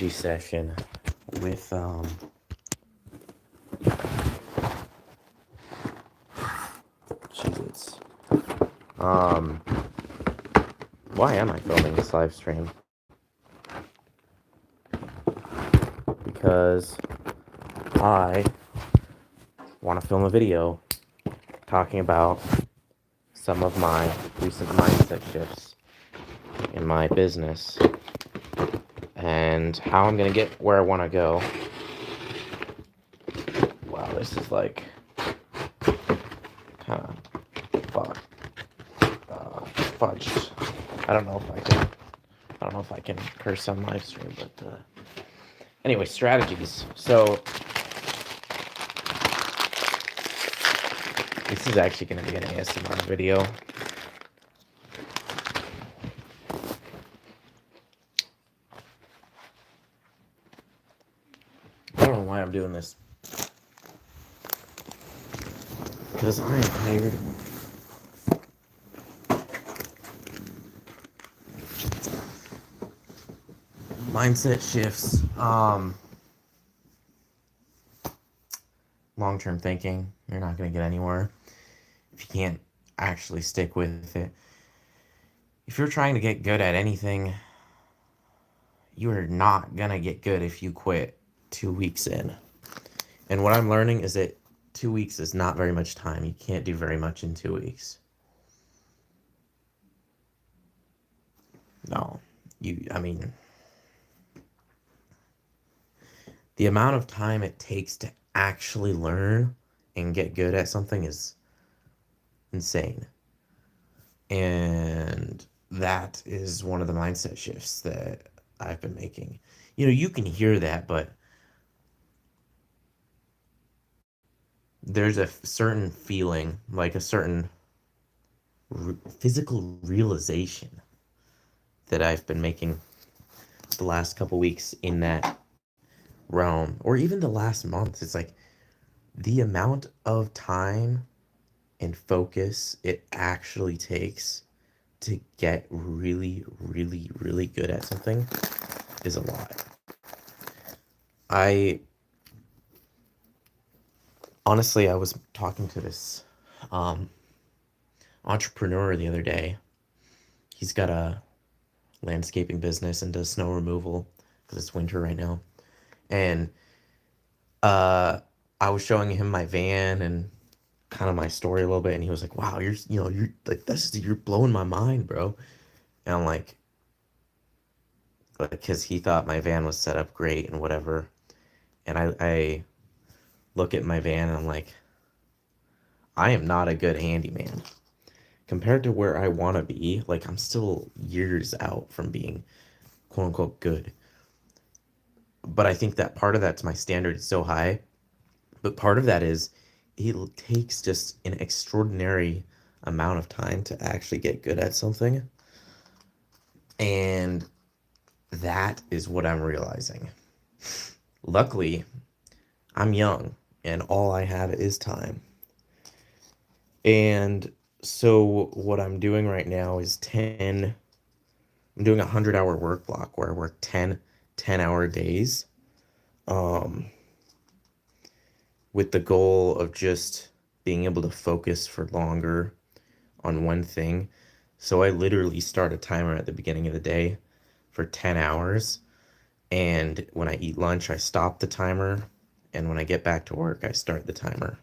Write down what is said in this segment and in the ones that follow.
session with Jesus. Um why am I filming this live stream? Because I want to film a video talking about some of my recent mindset shifts in my business and how I'm going to get where I want to go. Wow, this is like kind of fudged. I don't know if I can curse on live stream, but anyway, strategies. So this is actually going to be an ASMR video. I don't know why I'm doing this. Because I am tired. Mindset shifts. Long-term thinking. You're not going to get anywhere if you can't actually stick with it. If you're trying to get good at anything, you are not going to get good if you quit 2 weeks in. And what I'm learning is that 2 weeks is not very much time. You can't do very much in 2 weeks. No. The amount of time it takes to actually learn and get good at something is insane. And that is one of the mindset shifts that I've been making. You can hear that, but there's a certain feeling, like a certain physical realization that I've been making the last couple weeks in that realm, or even the last month. It's like the amount of time and focus it actually takes to get really, really, really good at something is a lot. I was talking to this entrepreneur the other day. He's got a landscaping business and does snow removal because it's winter right now. And I was showing him my van and kind of my story a little bit, and he was like, "Wow, you're like you're blowing my mind, bro." And I'm like, because he thought my van was set up great and whatever. And I look at my van and I'm like, I am not a good handyman compared to where I want to be. Like, I'm still years out from being quote unquote good. But I think that part of that's my standard is so high. But part of that is it takes just an extraordinary amount of time to actually get good at something. And that is what I'm realizing. Luckily, I'm young and all I have is time. And so what I'm doing right now is I'm doing a 100-hour work block where I work 10-hour days. With the goal of just being able to focus for longer on one thing. So I literally start a timer at the beginning of the day for 10 hours. And when I eat lunch, I stop the timer. And when I get back to work, I start the timer.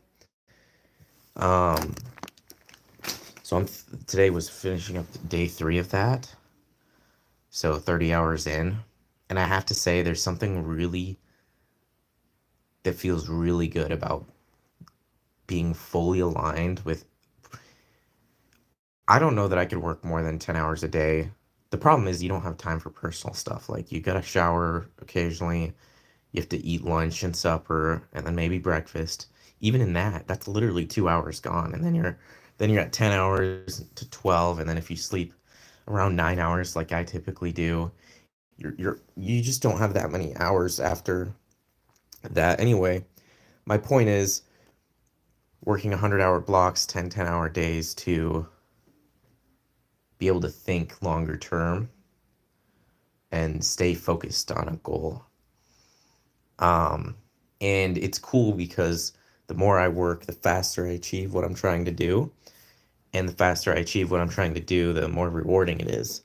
So today was finishing up day 3 of that. So 30 hours in. And I have to say, there's something that feels really good about being fully aligned with. I don't know that I could work more than 10 hours a day. The problem is you don't have time for personal stuff. Like, you gotta shower occasionally, you have to eat lunch and supper, and then maybe breakfast. Even in that, that's literally 2 hours gone. And then you're at 10 hours to 12, and then if you sleep around 9 hours like I typically do, you just don't have that many hours after that. Anyway, my point is working 100-hour blocks, 10-hour days to be able to think longer term and stay focused on a goal. Um, and it's cool because the more I work, the faster I achieve what I'm trying to do. And the faster I achieve what I'm trying to do, the more rewarding it is.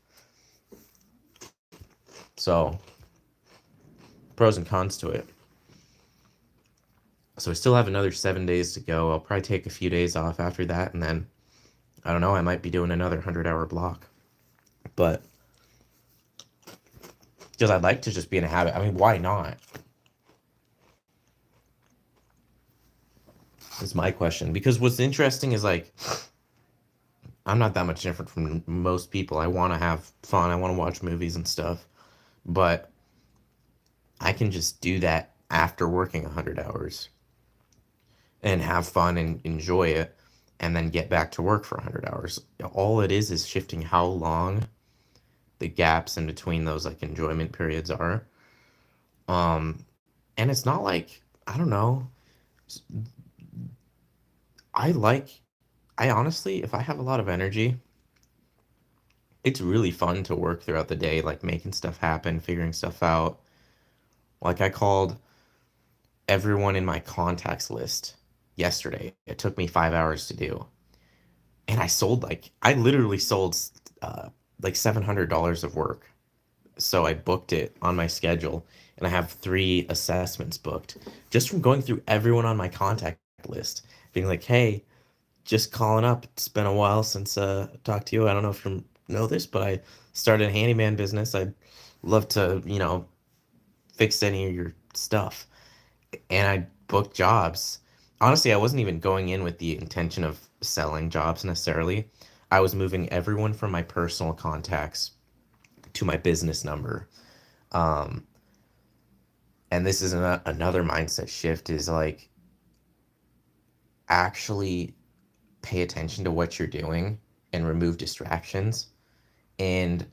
So, pros and cons to it. So, I still have another 7 days to go. I'll probably take a few days off after that. And then, I don't know, I might be doing another 100-hour block. But, because I'd like to just be in a habit. I mean, why not? Is my question. Because what's interesting is like, I'm not that much different from most people. I want to have fun. I want to watch movies and stuff. But I can just do that after working 100 hours and have fun and enjoy it and then get back to work for 100 hours. All it is shifting how long the gaps in between those like enjoyment periods are. Um, and it's not like, I don't know. I like, I honestly, if I have a lot of energy, it's really fun to work throughout the day, like making stuff happen, figuring stuff out. Like I called everyone in my contacts list yesterday. It took me 5 hours to do. And I literally sold like $700 of work. So I booked it on my schedule and I have 3 assessments booked just from going through everyone on my contact list, being like, hey, just calling up. It's been a while since I talked to you. I don't know if you know this, but I started a handyman business. I'd love to, fix any of your stuff. And I booked jobs. Honestly, I wasn't even going in with the intention of selling jobs necessarily. I was moving everyone from my personal contacts to my business number. Um, and this is another mindset shift is like actually pay attention to what you're doing and remove distractions. And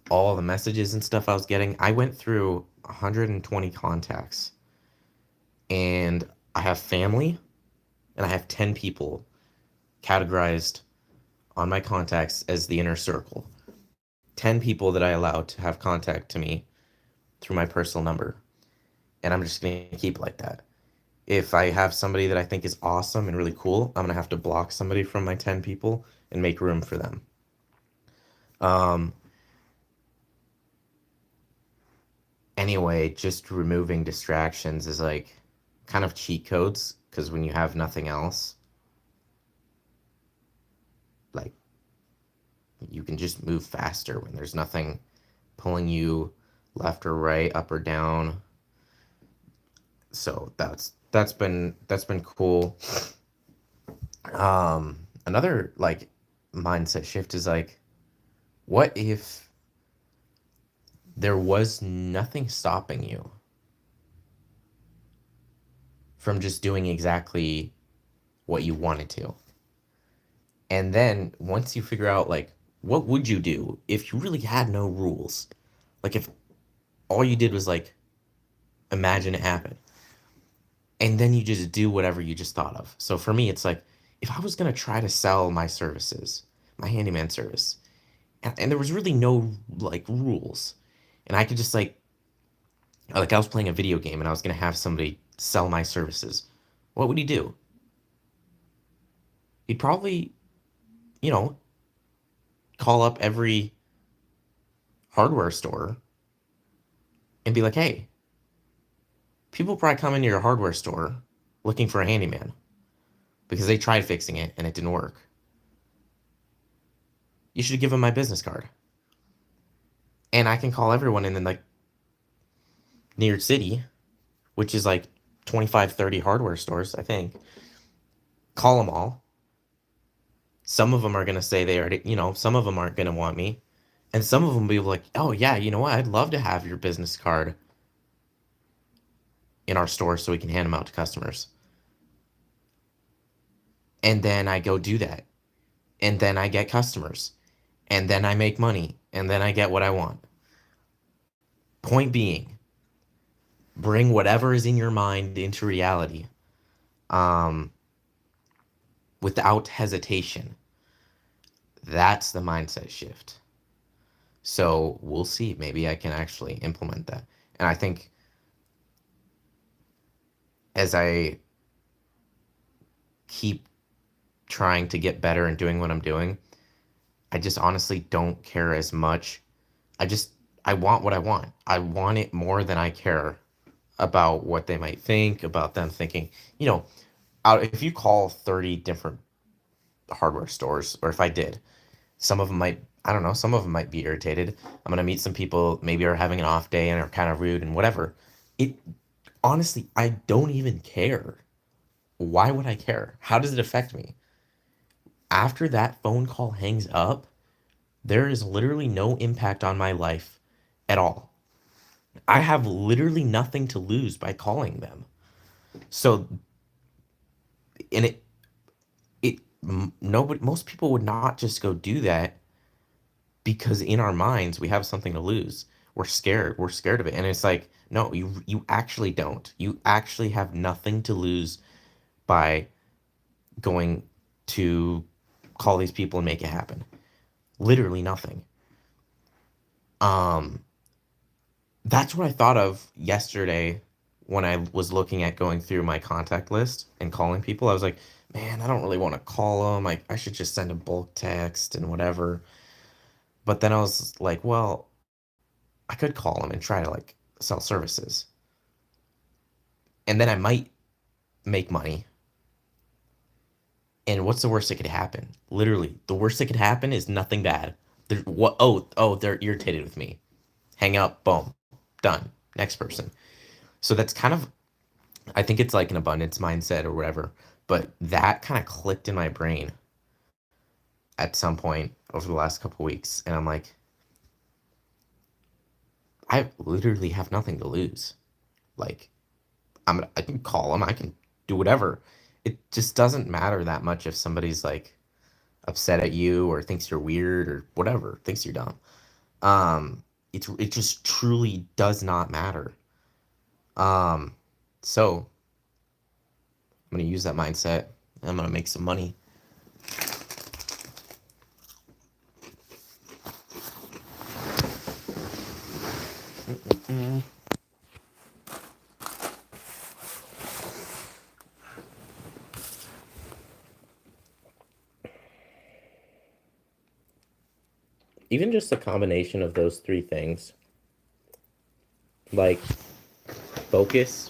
all the messages and stuff I was getting, I went through 120 contacts and I have family and I have 10 people categorized on my contacts as the inner circle. 10 people that I allowed to have contact to me through my personal number. And I'm just going to keep it like that. If I have somebody that I think is awesome and really cool, I'm going to have to block somebody from my 10 people and make room for them. Um, anyway, just removing distractions is like kind of cheat codes because when you have nothing else, like you can just move faster when there's nothing pulling you left or right, up or down. So that's been cool. Another like mindset shift is like, what if there was nothing stopping you from just doing exactly what you wanted to? And then once you figure out like what would you do if you really had no rules? Like if all you did was like imagine it happen and then you just do whatever you just thought of. So for me it's like if I was going to try to sell my services, my handyman service, and there was really no like rules and I could just like I was playing a video game and I was going to have somebody sell my services. What would he do? He'd probably, you know, call up every hardware store and be like, hey, people probably come into your hardware store looking for a handyman because they tried fixing it and it didn't work. You should give them my business card. And I can call everyone in like New York City, which is like 25, 30 hardware stores, I think. Call them all. Some of them are going to say they already, some of them aren't going to want me. And some of them will be like, oh, yeah, you know what? I'd love to have your business card in our store so we can hand them out to customers. And then I go do that. And then I get customers. And then I make money. And then I get what I want. Point being, bring whatever is in your mind into reality um, without hesitation. That's the mindset shift. So we'll see. Maybe I can actually implement that. And I think as I keep trying to get better and doing what I'm doing, I just honestly don't care as much. I just, I want what I want. I want it more than I care about what they might think, about them thinking, you know, if you call 30 different hardware stores, or if I did, some of them might, I don't know, some of them might be irritated. I'm gonna meet some people maybe are having an off day and are kind of rude and whatever. It honestly, I don't even care. Why would I care? How does it affect me? After that phone call hangs up, there is literally no impact on my life at all. I have literally nothing to lose by calling them. So, and nobody, most people would not just go do that because in our minds we have something to lose. We're scared. We're scared of it. And it's like, no, you actually don't. You actually have nothing to lose by going to call these people and make it happen. Literally nothing. Um, that's what I thought of yesterday when I was looking at going through my contact list and calling people. I was like, man, I don't really want to call them. I should just send a bulk text and whatever. But then I was like, well, I could call them and try to like sell services. And then I might make money. And what's the worst that could happen? Literally, the worst that could happen is nothing bad. What? Oh, they're irritated with me. Hang up. Boom. Done. Next person. So that's kind of, I think it's like an abundance mindset or whatever. But that kind of clicked in my brain at some point over the last couple weeks, and I'm like, I literally have nothing to lose. Like, I can call them, I can do whatever. It just doesn't matter that much if somebody's like upset at you or thinks you're weird or whatever, thinks you're dumb. It just truly does not matter. Um, so I'm gonna use that mindset. And I'm gonna make some money. Mm. Even just a combination of those three things, like focus,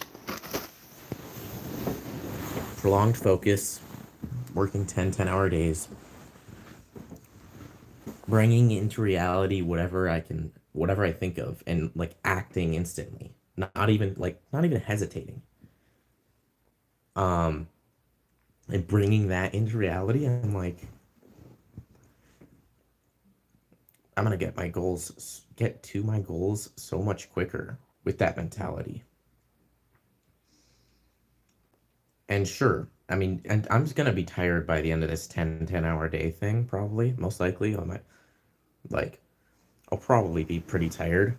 prolonged focus, working 10-hour days, bringing into reality whatever I think of, and like acting instantly, not even hesitating. Um, and bringing that into reality, I'm like, I'm gonna get to my goals so much quicker with that mentality. And sure, I mean, and I'm just gonna be tired by the end of this 10-hour day thing, probably, most likely. Like, I'll probably be pretty tired,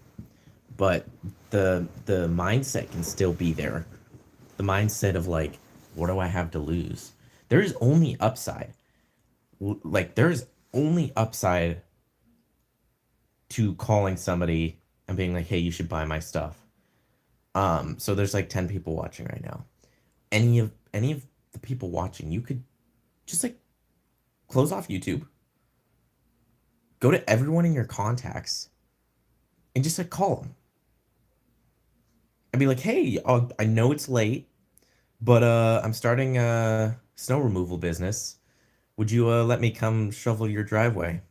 but the mindset can still be there. The mindset of like, what do I have to lose? There is only upside. Like, there's only upside to calling somebody and being like, hey, you should buy my stuff. So there's like 10 people watching right now. Any of the people watching, you could just like close off YouTube, go to everyone in your contacts, and just like call them and be like, hey, I know it's late, but I'm starting a snow removal business. Would you let me come shovel your driveway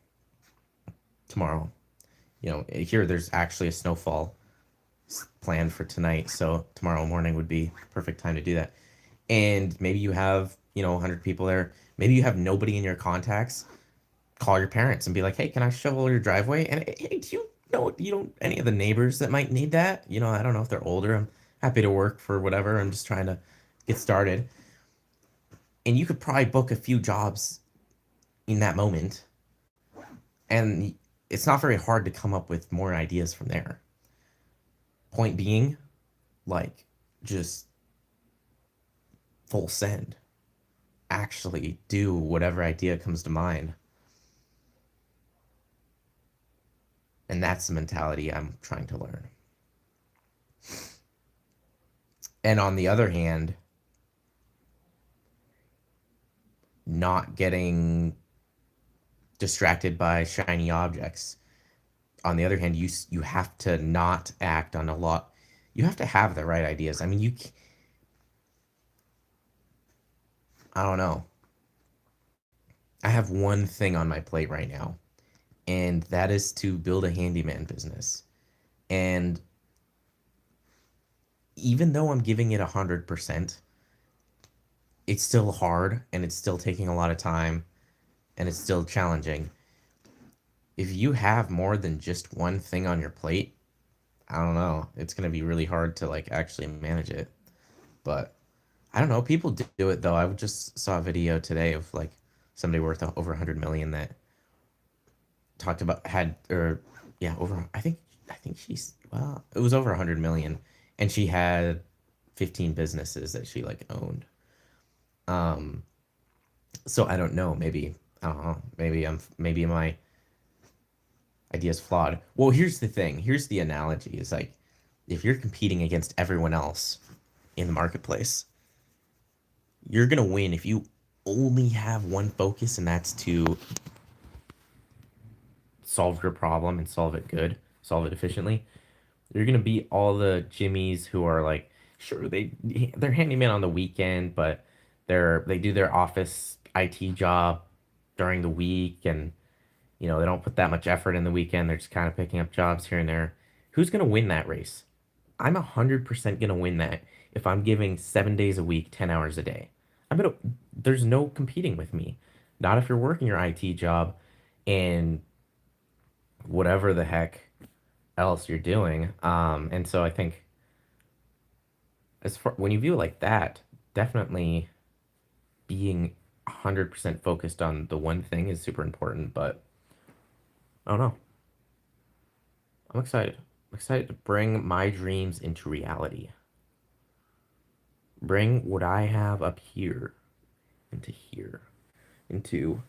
tomorrow? Here there's actually a snowfall planned for tonight, so tomorrow morning would be perfect time to do that. And maybe you have, 100 people there. Maybe you have nobody in your contacts. Call your parents and be like, "Hey, can I shovel your driveway?" And hey, do you know you don't any of the neighbors that might need that? I don't know if they're older. I'm happy to work for whatever. I'm just trying to get started. And you could probably book a few jobs in that moment. And it's not very hard to come up with more ideas from there. Point being, like, just full send. Actually do whatever idea comes to mind. And that's the mentality I'm trying to learn. And on the other hand, not getting distracted by shiny objects. On the other hand, you have to not act on a lot. You have to have the right ideas. I mean, I don't know. I have one thing on my plate right now, and that is to build a handyman business. And even though I'm giving it 100%, it's still hard and it's still taking a lot of time and it's still challenging. If you have more than just one thing on your plate, I don't know. It's going to be really hard to like actually manage it. But I don't know. People do it though. I just saw a video today of like somebody worth over 100 million that talked about had or yeah, over I think she's well, it was over 100 million and she had 15 businesses that she like owned. Um so I don't know, maybe I don't know. Maybe my idea is flawed. Well, here's the thing. Here's the analogy is like if you're competing against everyone else in the marketplace, you're going to win if you only have one focus and that's to solve your problem and solve it good, solve it efficiently. You're gonna beat all the Jimmies who are like, sure they're handyman on the weekend, but they do their office IT job during the week, and they don't put that much effort in the weekend. They're just kind of picking up jobs here and there. Who's gonna win that race? I'm 100% gonna win that if I'm giving 7 days a week, 10 hours a day. I'm gonna. There's no competing with me. Not if you're working your IT job and whatever the heck else you're doing. And so I think as far when you view it like that, definitely being 100% focused on the one thing is super important. But I don't know. I'm excited. I'm excited to bring my dreams into reality. Bring what I have up here, into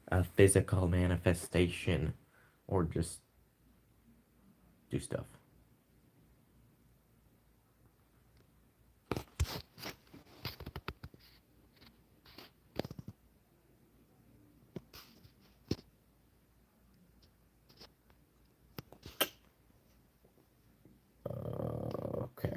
a physical manifestation, or just do stuff.